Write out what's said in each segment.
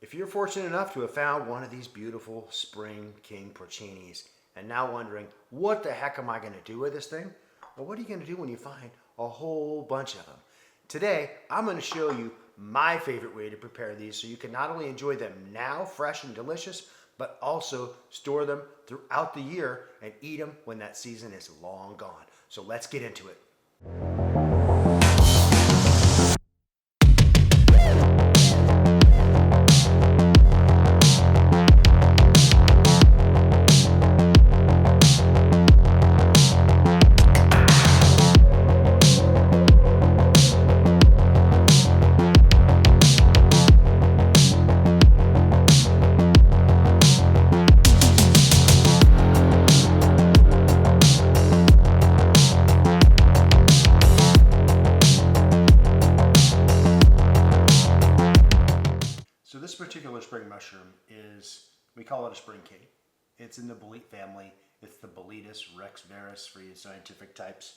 If you're fortunate enough to have found one of these beautiful Spring King porcinis and now wondering, what the heck am I going to do with this thing? Well, what are you going to do when you find a whole bunch of them? Today, I'm going to show you my favorite way to prepare these so you can not only enjoy them now, fresh and delicious, but also store them throughout the year and eat them when that season is long gone. So let's get into it. So this particular spring mushroom we call it a Spring King. It's in the bolete family. It's the Boletus rexvaris for you scientific types.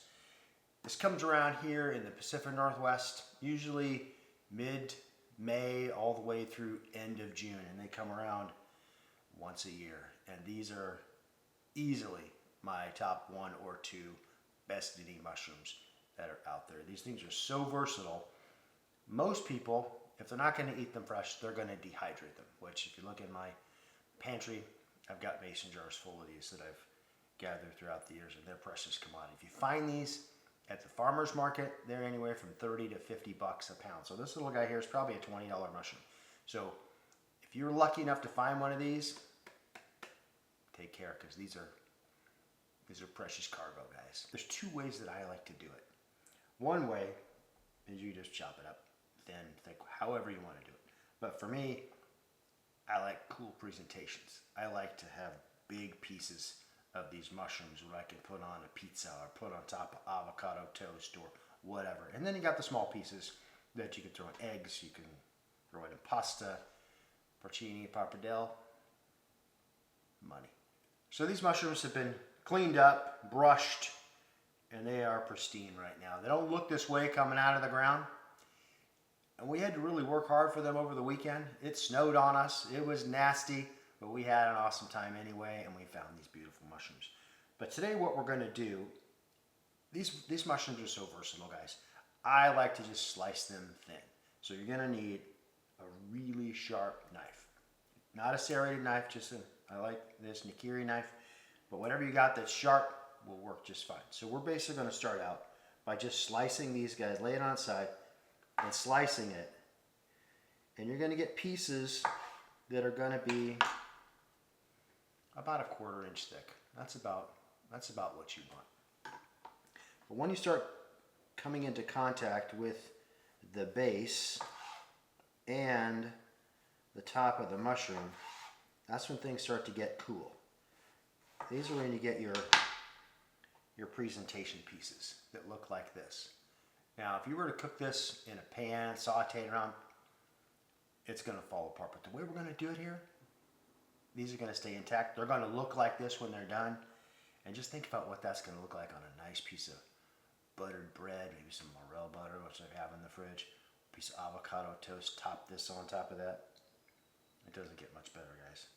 This comes around here in the Pacific Northwest, usually mid-May all the way through end of June, and they come around once a year. And these are easily my top 1 or 2 best eating mushrooms that are out there. These things are so versatile. Most people, if they're not going to eat them fresh, they're going to dehydrate them, which if you look in my pantry, I've got mason jars full of these that I've gathered throughout the years, and they're precious commodity. If you find these at the farmer's market, they're anywhere from 30 to 50 bucks a pound. So this little guy here is probably a $20 mushroom. So if you're lucky enough to find one of these, take care, because these are precious cargo, guys. There's 2 ways that I like to do it. One way is you just chop it up thin, thick, however you want to do it. But for me, I like cool presentations. I like to have big pieces of these mushrooms that I can put on a pizza or put on top of avocado toast or whatever. And then you got the small pieces that you can throw in eggs, you can throw it in pasta, porcini, pappardelle, money. So these mushrooms have been cleaned up, brushed, and they are pristine right now. They don't look this way coming out of the ground. And we had to really work hard for them over the weekend. It snowed on us. It was nasty, but we had an awesome time anyway, and we found these beautiful mushrooms. But today what we're going to do, these mushrooms are so versatile, guys. I like to just slice them thin. So you're going to need a really sharp knife. Not a serrated knife, I like this Nikiri knife, but whatever you got that's sharp will work just fine. So we're basically going to start out by just slicing these guys, lay it on its side, and slicing it, and you're going to get pieces that are going to be about a 1/4 inch thick. That's about what you want. But when you start coming into contact with the base and the top of the mushroom, that's when things start to get cool. These are when you get your presentation pieces that look like this. Now, if you were to cook this in a pan, saute it around, it's going to fall apart. But the way we're going to do it here, these are going to stay intact. They're going to look like this when they're done. And just think about what that's going to look like on a nice piece of buttered bread, maybe some morel butter, which I have in the fridge, a piece of avocado toast, top this on top of that. It doesn't get much better, guys.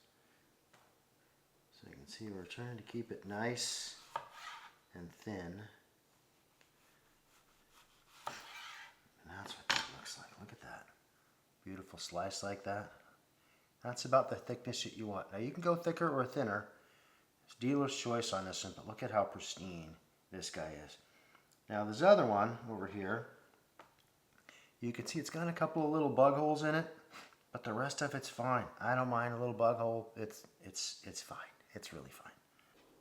So you can see we're trying to keep it nice and thin. That's what that looks like. Look at that. Beautiful slice like that. That's about the thickness that you want. Now you can go thicker or thinner. It's dealer's choice on this one, but look at how pristine this guy is. Now this other one over here, you can see it's got a couple of little bug holes in it, but the rest of it's fine. I don't mind a little bug hole. It's fine. It's really fine.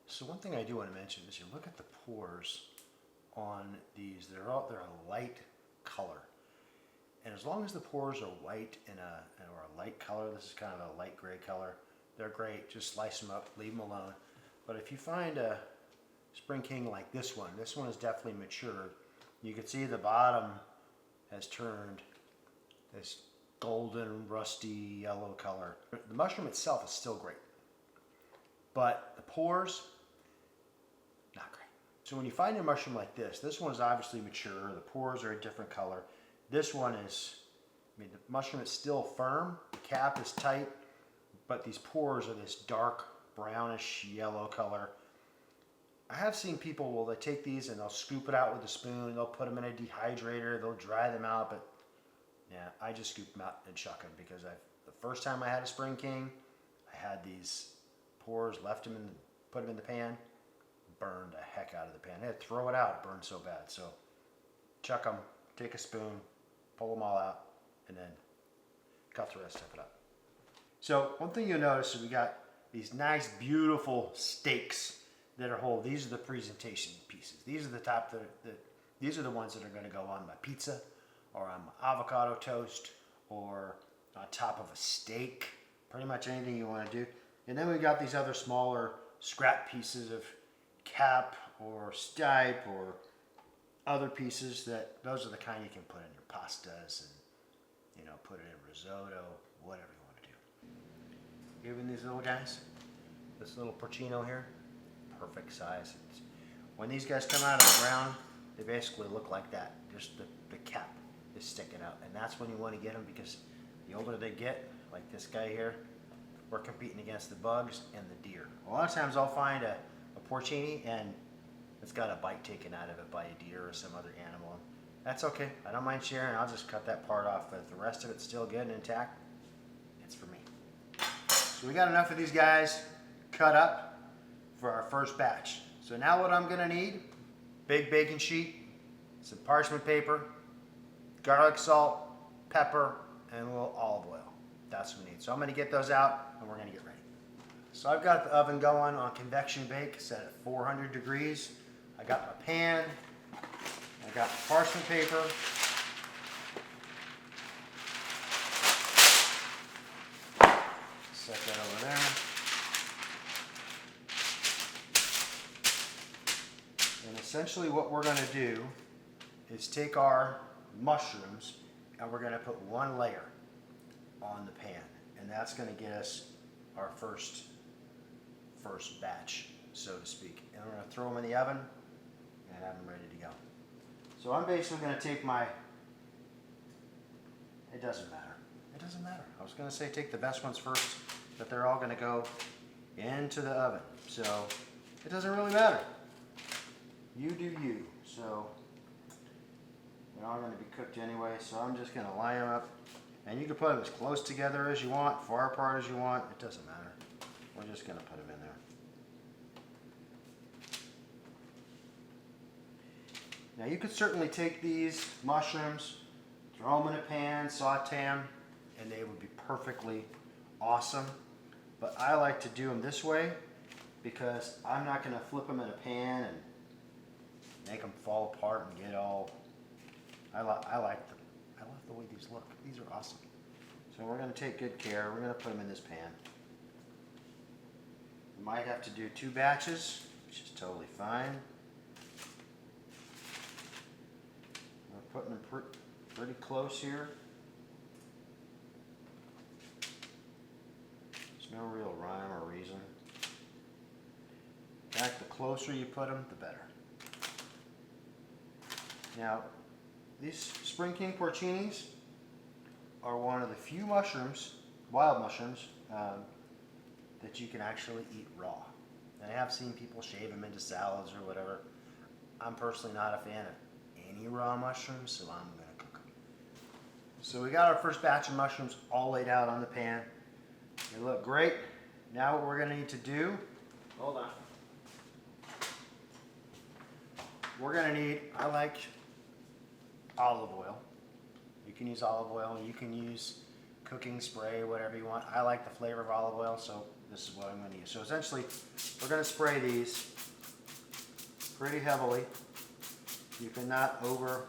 So one thing I do want to mention is you look at the pores on these. They're a light color, and as long as the pores are white or a light color, this is kind of a light gray color, they're great. Just slice them up, leave them alone. But if you find a Spring King like this one is definitely matured. You can see the bottom has turned this golden rusty yellow color. The mushroom itself is still great, but the pores, not great. So when you find a mushroom like this one is obviously mature. The pores are a different color. This one is I mean, the mushroom is still firm, the cap is tight, but these pores are this dark brownish yellow color. I have seen people, well, they take these and they'll scoop it out with a spoon, they'll put them in a dehydrator, they'll dry them out, but yeah, I just scoop them out and chuck them because the first time I had a Spring King, I had these pores, left them in, put them in the pan, burned the heck out of the pan. I had to throw it out, it burned so bad. So chuck them, take a spoon, pull them all out, and then cut the rest of it up. So one thing you'll notice is we got these nice, beautiful steaks that are whole. These are the presentation pieces. These are the top. These are the ones that are going to go on my pizza, or on my avocado toast, or on top of a steak. Pretty much anything you want to do. And then we got these other smaller scrap pieces of cap or stipe or other pieces that those are the kind you can put in your pastas and put it in risotto, whatever you want to do. Even these little guys, this little porcino here, perfect size. When these guys come out of the ground, they basically look like that. Just the cap is sticking out, and that's when you want to get them because the older they get, like this guy here, we're competing against the bugs and the deer. A lot of times I'll find a porcini and it's got a bite taken out of it by a deer or some other animal. That's okay. I don't mind sharing. I'll just cut that part off, but if the rest of it's still good and intact, it's for me. So we got enough of these guys cut up for our first batch. So now what I'm gonna need, big baking sheet, some parchment paper, garlic salt, pepper, and a little olive oil. That's what we need. So I'm gonna get those out and we're gonna get ready. So I've got the oven going on convection bake, set at 400 degrees. I got my pan, I got the parchment paper. Set that over there. And essentially what we're going to do is take our mushrooms and we're going to put one layer on the pan. And that's going to get us our first batch, so to speak. And we're going to throw them in the oven and have them ready to go. So I'm basically going to take it doesn't matter. It doesn't matter. I was going to say take the best ones first, but they're all going to go into the oven. So it doesn't really matter. You do you. So they're all going to be cooked anyway. So I'm just going to line them up. And you can put them as close together as you want, far apart as you want. It doesn't matter. We're just going to put them in there. Now you could certainly take these mushrooms, throw them in a pan, saute them, and they would be perfectly awesome. But I like to do them this way because I'm not going to flip them in a pan and make them fall apart and get all. I like the way these look. These are awesome. So we're going to take good care. We're going to put them in this pan. We might have to do 2 batches, which is totally fine. We're putting them pretty close here. There's no real rhyme or reason. In fact, the closer you put them, the better. Now, these Spring King porcinis are one of the few mushrooms, wild mushrooms, that you can actually eat raw. And I have seen people shave them into salads or whatever. I'm personally not a fan of any raw mushrooms, so I'm going to cook them. So we got our first batch of mushrooms all laid out on the pan. They look great. Now what we're going to need to do, hold on. We're going to need, I like olive oil. You can use olive oil, you can use cooking spray, whatever you want. I like the flavor of olive oil, so this is what I'm going to use. So essentially, we're going to spray these pretty heavily. You cannot over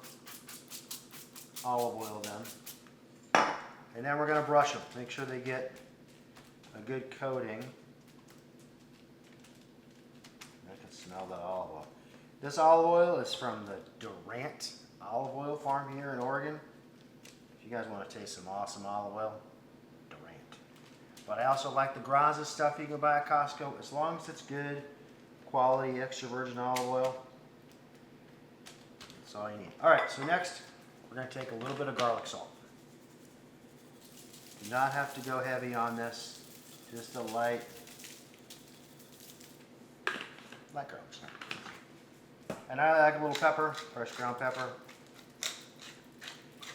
olive oil them. And then we're going to brush them. Make sure they get a good coating. I can smell that olive oil. This olive oil is from the Durant olive oil farm here in Oregon. If you guys want to taste some awesome olive oil, Durant. But I also like the Graza stuff you can buy at Costco, as long as it's good quality extra virgin olive oil. That's all you need. All right, so next we're going to take a little bit of garlic salt. Do not have to go heavy on this. Just a light herbs. And I like a little pepper, fresh ground pepper.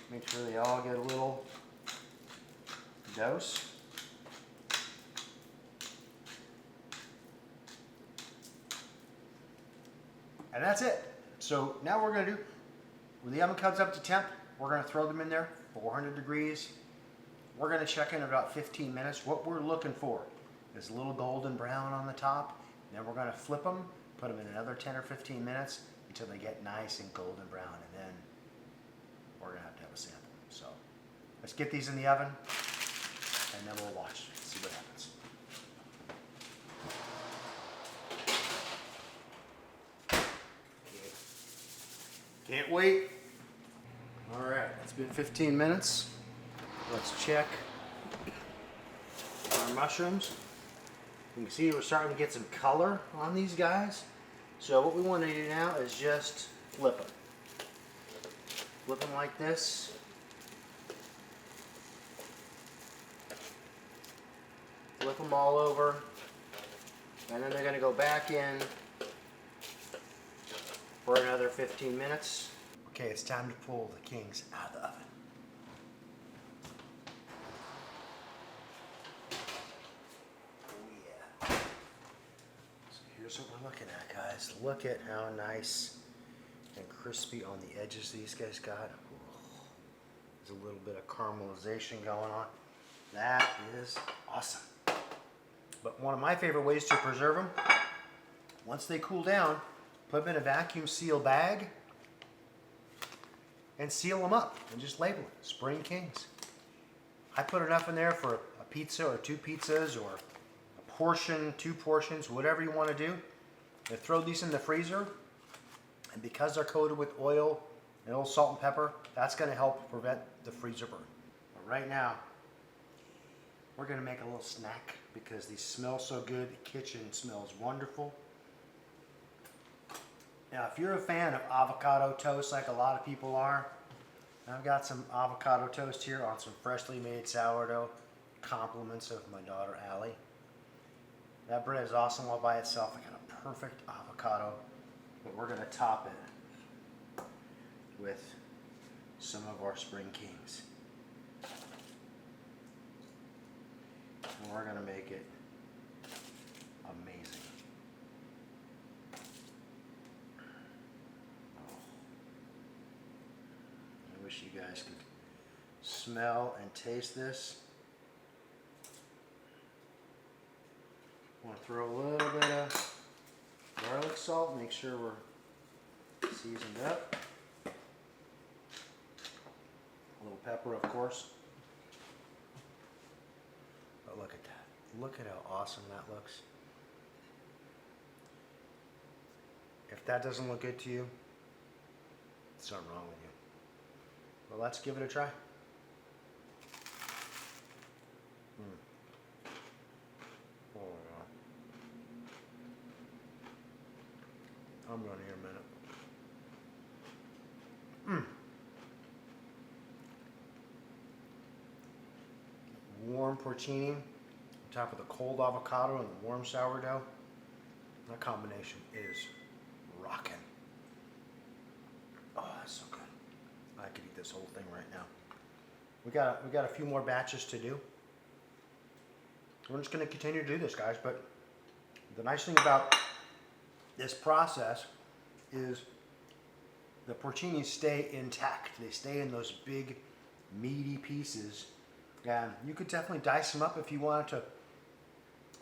Make sure they all get a little dose. And that's it. So now we're going to do, when the oven comes up to temp, we're going to throw them in there, 400 degrees. We're going to check in about 15 minutes. What we're looking for is a little golden brown on the top. And then we're going to flip them, put them in another 10 or 15 minutes until they get nice and golden brown. And then we're going to have a sample. So let's get these in the oven and then we'll watch, see what happens. Can't wait. All right, it's been 15 minutes. Let's check our mushrooms. You can see we're starting to get some color on these guys. So what we want to do now is just flip them. Flip them like this. Flip them all over. And then they're going to go back in for another 15 minutes. Okay, it's time to pull the kings out of the oven. Oh yeah. So here's what we're looking at, guys. Look at how nice and crispy on the edges these guys got. Ooh. There's a little bit of caramelization going on. That is awesome. But one of my favorite ways to preserve them, once they cool down, put them in a vacuum seal bag and seal them up and just label it, Spring Kings. I put enough in there for a pizza or 2 pizzas or a portion, 2 portions, whatever you want to do. And throw these in the freezer, and because they're coated with oil and a little salt and pepper, that's going to help prevent the freezer burn. But right now, we're going to make a little snack because these smell so good. The kitchen smells wonderful. Now, if you're a fan of avocado toast like a lot of people are, I've got some avocado toast here on some freshly made sourdough, compliments of my daughter Allie. That bread is awesome all by itself. I got a perfect avocado, but we're going to top it with some of our Spring Kings. And we're going to make it amazing. I wish you guys could smell and taste this. I want to throw a little bit of garlic salt, make sure we're seasoned up. A little pepper, of course. But look at that. Look at how awesome that looks. If that doesn't look good to you, there's something wrong with you. Well, let's give it a try. Oh yeah. I'm going here a minute. Warm porcini on top of the cold avocado and the warm sourdough. That combination is rocking. Oh, that's so good. I could eat this whole thing right now. We got a few more batches to do. We're just going to continue to do this, guys. But the nice thing about this process is the porcini stay intact. They stay in those big, meaty pieces. And you could definitely dice them up if you wanted to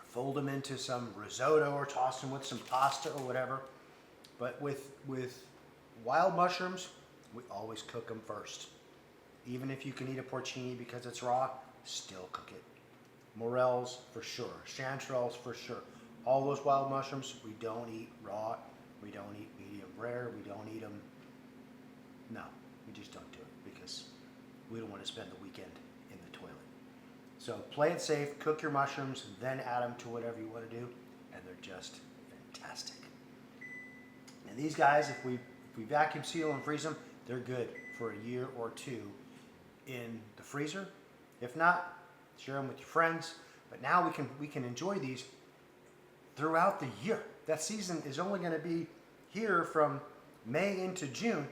fold them into some risotto or toss them with some pasta or whatever. But with wild mushrooms, we always cook them first. Even if you can eat a porcini because it's raw, still cook it. Morels for sure, chanterelles for sure. All those wild mushrooms, we don't eat raw. We don't eat medium rare. We don't eat them. No, we just don't do it because we don't want to spend the weekend in the toilet. So play it safe, cook your mushrooms, then add them to whatever you want to do, and they're just fantastic. And these guys, if we vacuum seal and freeze them, they're good for a year or two in the freezer. If not, share them with your friends. But now we can enjoy these throughout the year. That season is only going to be here from May into June,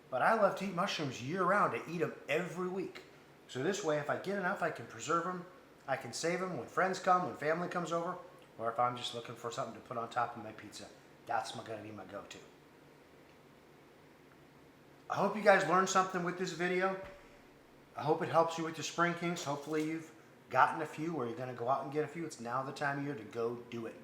but I love to eat mushrooms year round. I eat them every week. So this way, if I get enough, I can preserve them. I can save them when friends come, when family comes over, or if I'm just looking for something to put on top of my pizza. That's going to be my go-to. I hope you guys learned something with this video. I hope it helps you with your spring kings. Hopefully you've gotten a few, or you're going to go out and get a few. It's now the time of year to go do it.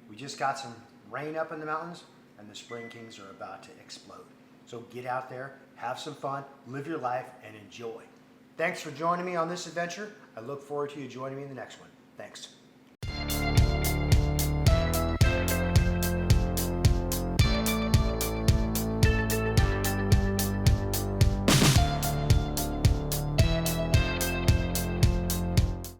We just got some rain up in the mountains, and the spring kings are about to explode. So get out there, have some fun, live your life, and enjoy. Thanks for joining me on this adventure. I look forward to you joining me in the next one. Thanks.